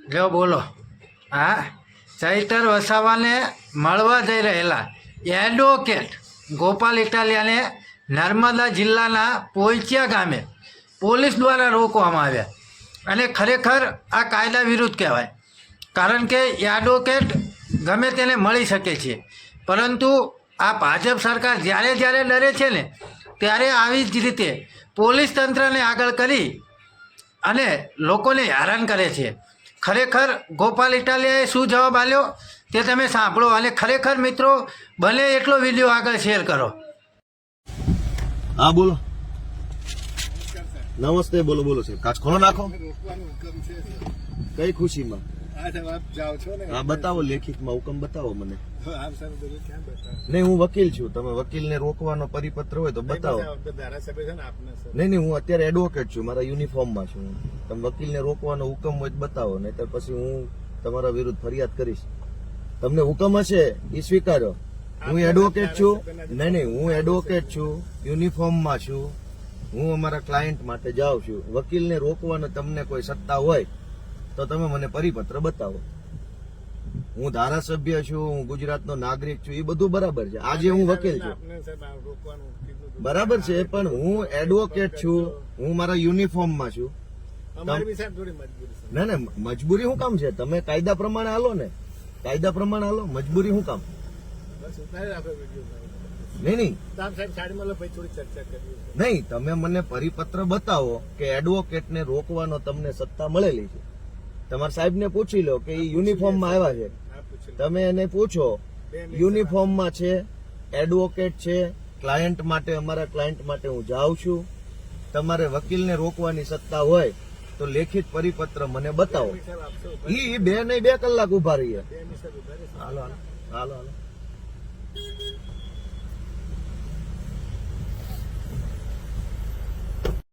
લ્યો બોલો. હા, ચૈતર વસાવાને મળવા જઈ રહેલા એડવોકેટ ગોપાલ ઇટાલિયાને નર્મદા જિલ્લાના પોઈચિયા ગામે પોલીસ દ્વારા રોકવામાં આવ્યા. અને ખરેખર આ કાયદા વિરુદ્ધ કહેવાય, કારણ કે એડવોકેટ ગમે તેને મળી શકે છે, પરંતુ આ ભાજપ સરકાર જ્યારે જ્યારે ડરે છે ને ત્યારે આવી જ રીતે પોલીસ તંત્રને આગળ કરી અને લોકોને હેરાન કરે છે. ખરેખર ગોપાલ ઇટાલિયાએ શું જવાબ આપ્યો તે તમે સાંભળો, અને ખરેખર મિત્રો બને એટલો વિડીયો આગળ શેર કરો. હા બોલો. નમસ્તે. બોલો બોલો સર. કાચ ખોલો નાખો. કઈ ખુશીમાં? હા બતાવો, લેખિતમાં હુકમ બતાવો મને. નહીં, હું વકીલ છું. તમે વકીલને રોકવાનો પરિપત્ર હોય તો બતાવો. નહીં, હું અત્યારે એડવોકેટ છું, મારા યુનિફોર્મમાં છું. તમે વકીલને રોકવાનો હુકમ હોય તો બતાવો, નહીં તો પછી હું તમારા વિરુદ્ધ ફરિયાદ કરીશ. તમને હુકમ હશે એ સ્વીકારો. હું એડવોકેટ છું. નહીં, હું એડવોકેટ છું, યુનિફોર્મમાં છું. હું અમારા ક્લાયન્ટ માટે જાઉં છું. વકીલને રોકવાનો તમને કોઈ સત્તા હોય તો તમે મને પરિપત્ર બતાવો. હું ધારાસભ્ય છું, હું ગુજરાતનો નાગરિક છું, એ બધું બરાબર છે. આજે હું વકીલ છું, બરાબર છે, પણ હું એડવોકેટ છું, હું મારા યુનિફોર્મમાં છું. ના ના, મજબૂરી શું કામ છે? તમે કાયદા પ્રમાણે હાલો ને, કાયદા પ્રમાણે હાલો. મજબૂરી શું કામ? નહીં, નહીં, તમે મને પરિપત્ર બતાવો કે એડવોકેટને રોકવાનો તમને સત્તા મળેલી છે. તમારા સાહેબને પૂછી લો કે એ યુનિફોર્મમાં આવ્યા છે. તમે એને પૂછો, યુનિફોર્મમાં છે, એડવોકેટ છે, ક્લાયન્ટ માટે, અમારા ક્લાયન્ટ માટે હું જાઉં છું. તમારે વકીલને રોકવાની સત્તા હોય તો લેખિત પરિપત્ર મને બતાવો. એ 2 કલાક ઉભા રહીએ. હાલો હાલો હાલો હાલો.